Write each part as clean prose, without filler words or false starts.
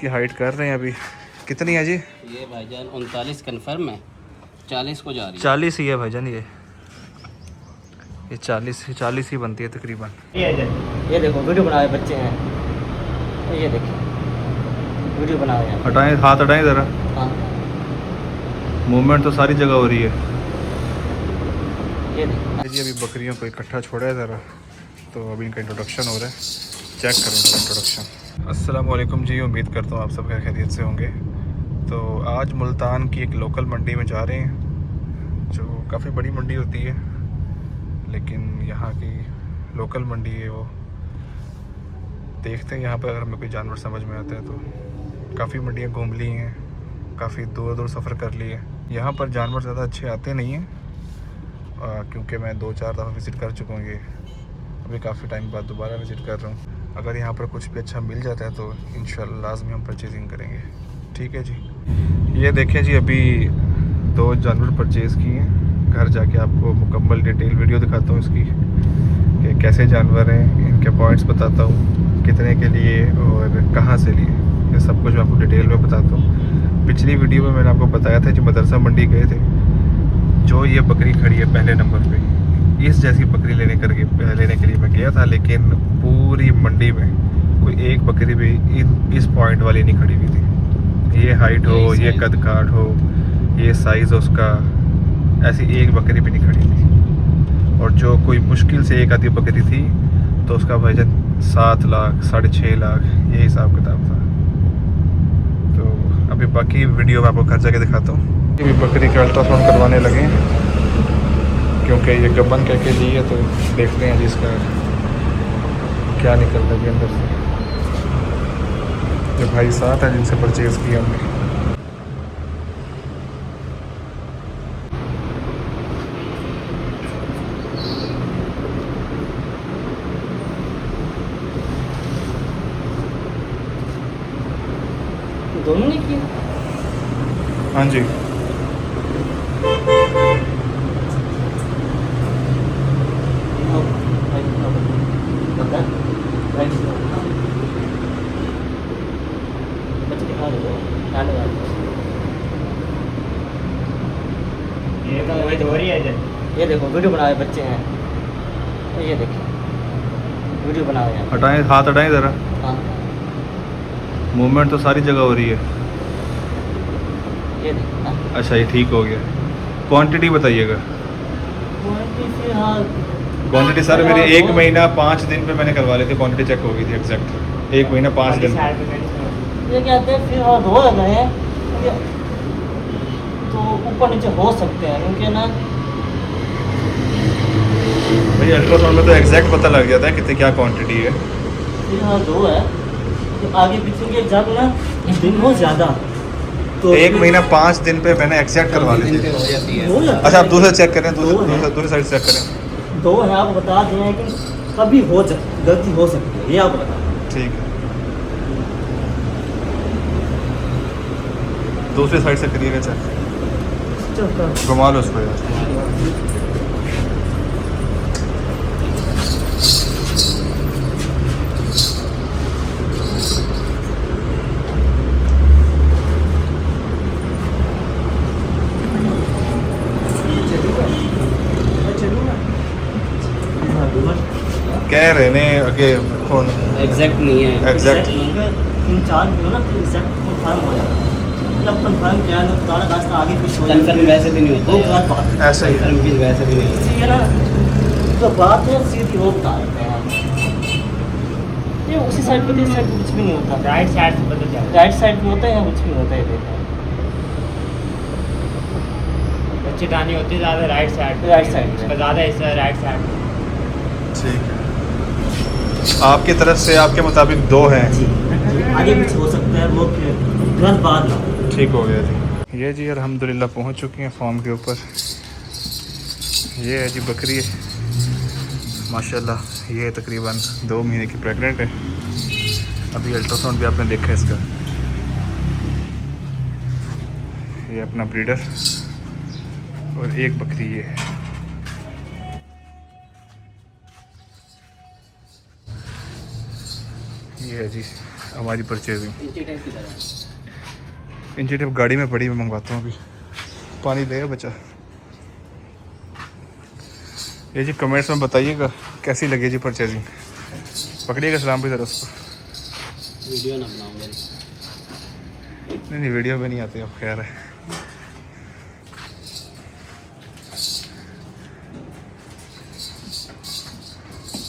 की हाइट कर रहे हैं अभी। कितनी है जी? ये भाईजान 39 कन्फर्म है, 40 को जा रही है। 40 ही है भाईजान। ये 40 ही बनती है तकरीबन। ये देखो वीडियो बनाए बच्चे हैं, ये देखिए वीडियो बनाए हैं। हटाएं, हाथ हटाएं ज़रा। हाँ मूवमेंट तो सारी जगह हो रही है। ये देखो जी अभी बकरियों को इकट्ठा छोड़ा है ज़रा, तो अभी इनका इंट्रोडक्शन हो रहा है। चेक करें ज़रा इंट्रोडक्शन। अस्सलाम वालेकुम जी, उम्मीद करता हूँ आप सब खैरियत से होंगे। तो आज मुल्तान की एक लोकल मंडी में जा रहे हैं, जो काफ़ी बड़ी मंडी होती है, लेकिन यहाँ की लोकल मंडी है वो। देखते हैं यहाँ पर अगर हमें कोई जानवर समझ में आता है तो। काफ़ी मंडियाँ घूम ली हैं, काफ़ी दूर दूर सफ़र कर लिए। यहाँ पर जानवर ज़्यादा अच्छे आते नहीं हैं, क्योंकि मैं 2-4 दफ़ा विज़िट कर चुका हूँ। ये अभी काफ़ी टाइम बाद दोबारा विज़िट कर रहा हूँ। अगर यहाँ पर कुछ भी अच्छा मिल जाता है तो इंशाल्लाह लाज़मी हम परचेजिंग करेंगे। ठीक है जी। ये देखें जी, अभी 2 जानवर परचेज़ किए हैं। घर जाके आपको मुकम्मल डिटेल वीडियो दिखाता हूँ इसकी, कि कैसे जानवर हैं, इनके पॉइंट्स बताता हूँ, कितने के लिए और कहाँ से लिए। ये सब कुछ मैं आपको डिटेल में बताता हूँ। पिछली वीडियो में मैंने आपको बताया था कि मदरसा मंडी गए थे, जो ये बकरी खड़ी है पहले नंबर पे, इस जैसी बकरी लेने के लिए मैं गया था, लेकिन पूरी मंडी में कोई एक बकरी भी इस पॉइंट वाली नहीं खड़ी हुई थी। ये हाइट हो, ये कद काठ हो, ये साइज़ उसका, ऐसी एक बकरी भी नहीं खड़ी थी। और जो कोई मुश्किल से एक आधी बकरी थी तो उसका वजन 7 लाख 6.5 लाख ये हिसाब किताब था। तो अभी बाकी वीडियो में आपको घर जाके दिखाता हूँ। अभी बकरी का अल्ट्रासाउंड करवाने लगे हैं, क्योंकि ये गबन कह के ली है, तो देखते हैं जिसका क्या निकलता है अंदर से। जो भाई साथ हैं जिनसे परचेज़ किया हमने। दोनों ने किया। हाँ जी। ये देखो वीडियो बनाए बच्चे हैं, ये देखिए वीडियो बनाए हैं। हटाएं, हाथ हटाएं ज़रा। हाँ मूवमेंट तो सारी जगह हो रही है। ये देखो ना। अच्छा, ये ठीक हो गया। क्वांटिटी बताइएगा। क्वांटिटी सर मेरी 1 महीना 5 दिन पे मैंने करवा ली थी, क्वांटिटी चेक हो गई थी एग्जैक्ट 1 महीना 5 दिन। ये कहते हैं फिर हाँ धो गए हैं तो ऊपर नीचे हो सकते हैं, क्योंकि ना भाई अल्ट्रासाउंड में तो एग्जैक्ट पता लग जाता है कितनी क्या क्वांटिटी है। फिर हाँ धो है तो आगे पीछे के जब ना दिन हो ज़्यादा तो 1 महीना 5 दिन पे मैंने एग्जैक्ट करवा ली थी। हो जाती है। अच्छा, आप दूसरा चेक करें, दूसरी साइड चेक करें। दो है, आपको बता दें हैं कि कभी गलती हो सकती है, ये आप बता। ठीक है, दूसरी साइड से करिएगा चेक। घुमा लो उसको यार। कह रहे ने आगे फोन एग्जैक्ट नहीं है, एग्जैक्ट 3-4 किलो ना तो एग्जैक्ट कंफर्म हो जाता है। जब कंफर्म किया तो सारा रास्ता आगे पीछे हो जाता है। वैसे भी नहीं होता, वो गलत बात है। ऐसा ही है। वैसे भी नहीं होती है ना, तो बात है सीधी वो बता देते हैं। ये उसी साइड पे, इस साइड पे कुछ भी नहीं होता। राइट साइड से बदल जाता है, राइट साइड में होता है या कुछ भी होता है। देखा बच्चे दानी होती है ज़्यादा राइट साइड पे ज़्यादा, इस राइट साइड। ठीक है, आपकी तरफ से आपके मुताबिक 2 हैं जी, आगे पीछे हो सकता है, वो गलत बात ना। ठीक हो गया जी। ये जी अल्हम्दुलिल्लाह पहुंच चुकी हैं फार्म के ऊपर। ये है जी बकरी माशाल्लाह, ये तकरीबन 2 महीने की प्रेग्नेंट है। अभी अल्ट्रासाउंड भी आपने देखा है इसका। ये अपना ब्रीडर और एक बकरी ये है। ये है जी हमारी परचेजिंग। इंची टेप किधर है? इंची टेप गाड़ी में पड़ी, मैं मंगवाता हूँ अभी। पानी देगा बच्चा। ये जी कमेंट्स में बताइएगा कैसी लगी जी परचेजिंग। पकड़िएगा सलाम भी ज़रा उसको। वीडियो ना बनाओ मेरी। नहीं वीडियो में नहीं आते, अब खैर है।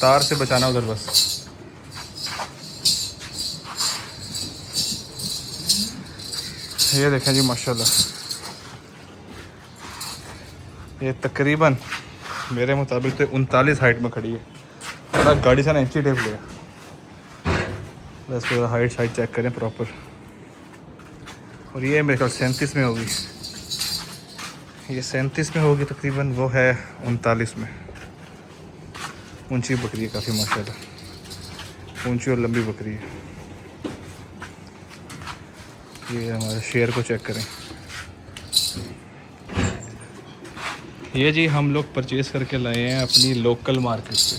तार से बचाना उधर बस। ये देखें जी माशाल्लाह, ये तकरीबन मेरे मुताबिक तो 39 हाइट में खड़ी है। थोड़ा गाड़ी से ना इंची टेप लिया, बस पूरा हाइट साइड चेक करें प्रॉपर। और ये मेरे ख्याल 37 में होगी, ये 37 में होगी तकरीबन, वो है 39 में। ऊंची बकरी है काफ़ी माशाल्लाह, ऊंची और लंबी बकरी है। ये हमारे शेयर को चेक करें। ये जी हम लोग परचेज़ करके लाए हैं अपनी लोकल मार्केट से,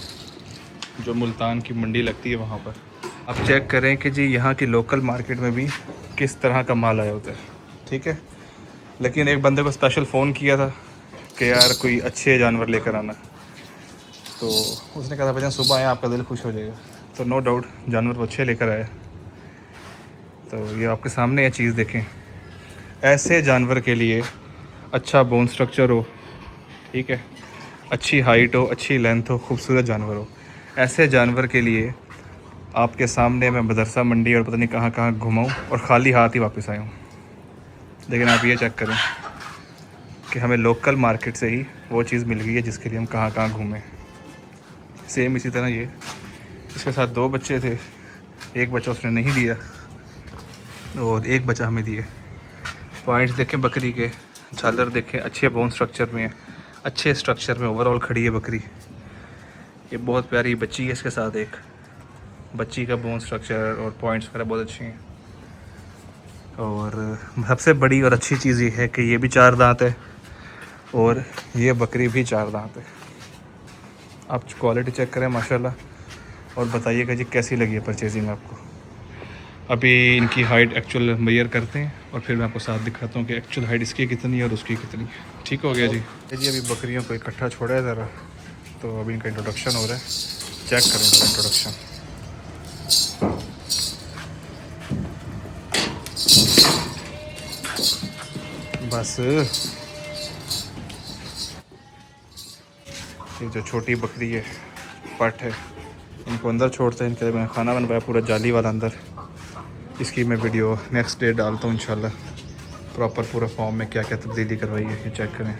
जो मुल्तान की मंडी लगती है वहाँ पर। आप चेक करें कि जी यहाँ की लोकल मार्केट में भी किस तरह का माल आया होता है, ठीक है। लेकिन एक बंदे को स्पेशल फ़ोन किया था कि यार कोई अच्छे जानवर लेकर आना, तो उसने कहा था भाई सुबह आए आपका दिल खुश हो जाएगा। तो नो डाउट जानवर वो अच्छे लेकर आए। तो ये आपके सामने ये चीज़ देखें, ऐसे जानवर के लिए अच्छा बोन स्ट्रक्चर हो, ठीक है, अच्छी हाइट हो, अच्छी लेंथ हो, खूबसूरत जानवर हो, ऐसे जानवर के लिए आपके सामने मैं मदरसा मंडी और पता नहीं कहाँ कहाँ घुमाऊँ और ख़ाली हाथ ही वापस आया हूँ। लेकिन आप ये चेक करें कि हमें लोकल मार्केट से ही वो चीज़ मिल गई है जिसके लिए हम कहाँ कहाँ घूमें। सेम इसी तरह ये, इसके साथ 2 बच्चे थे, एक बच्चा उसने नहीं दिया और एक बच्चा हमें दिए। पॉइंट्स देखें बकरी के, झालर देखें, अच्छे बोन स्ट्रक्चर में है, अच्छे स्ट्रक्चर में ओवरऑल खड़ी है बकरी। ये बहुत प्यारी बच्ची है, इसके साथ एक बच्ची का बोन स्ट्रक्चर और पॉइंट्स वगैरह बहुत अच्छे हैं। और सबसे बड़ी और अच्छी चीज़ ये है कि ये भी 4 दांत है और ये बकरी भी 4 दांत है। आप क्वालिटी चेक करें माशाल्लाह और बताइएगा जी कैसी लगी है परचेजिंग आपको। अभी इनकी हाइट एक्चुअल मेजर करते हैं और फिर मैं आपको साथ दिखाता हूँ कि एक्चुअल हाइट इसकी कितनी है और उसकी कितनी है। ठीक हो गया जी। जी अभी बकरियों को इकट्ठा छोड़ा है ज़रा, तो अभी इनका इंट्रोडक्शन हो रहा है, चेक करें इनका इंट्रोडक्शन। बस ये जो छोटी बकरी है पट है, इनको अंदर छोड़ते हैं। इनके लिए मैं खाना बनवाया पूरा जाली वाला अंदर। इसकी मैं वीडियो नेक्स्ट डे डालता हूँ इंशाल्लाह, प्रॉपर पूरा फॉर्म में क्या क्या तब्दीली करवाई है ये चेक करें।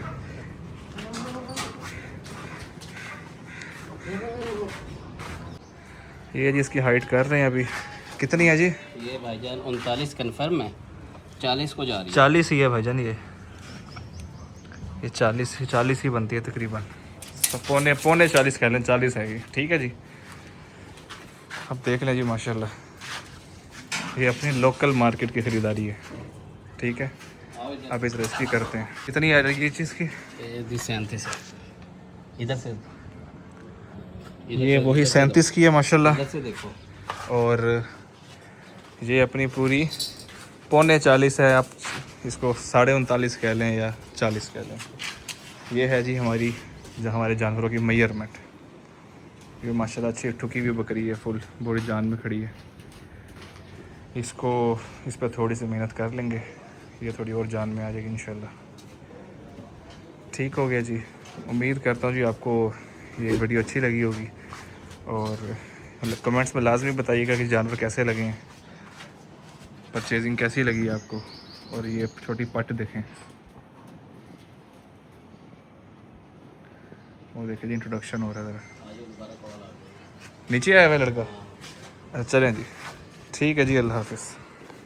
ये जी इसकी हाइट कर रहे हैं अभी, कितनी है जी? ये भाईजान 39 कन्फर्म है, 40 को जा रही है। 40 ही है भाईजान, ये 40 ही बनती है तकरीबन, तो पौने 40 कह लें, 40 है ये, ठीक है जी। अब देख लें जी माशाल्लाह, ये अपनी लोकल मार्केट की ख़रीदारी है, ठीक है। अब इस रेसिपी करते हैं। कितनी आ रही है ये चीज़ की? 37 इधर से, ये वही 37 की है माशाल्लाह। इधर से देखो। और ये अपनी पूरी पौने 40 है, आप इसको 39.5 कह लें या 40 कह लें। ये है जी हमारी हमारे जानवरों की मेजरमेंट। ये माशाल्लाह अच्छी ठुकी हुई बकरी है, फुल बड़ी जान में खड़ी है। इसको इस पर थोड़ी सी मेहनत कर लेंगे, ये थोड़ी और जान में आ जाएगी इंशाल्लाह। ठीक हो गया जी। उम्मीद करता हूँ जी आपको ये वीडियो अच्छी लगी होगी और कमेंट्स में लाजमी बताइएगा कि जानवर कैसे लगे हैं, परचेजिंग कैसी लगी आपको। और ये छोटी पट देखें, वो देखिए जी इंट्रोडक्शन हो रहा है ज़रा। नीचे आया हुआ लड़का, अच्छा चलें जी, ठीक है जी, अल्लाह हाफिज़।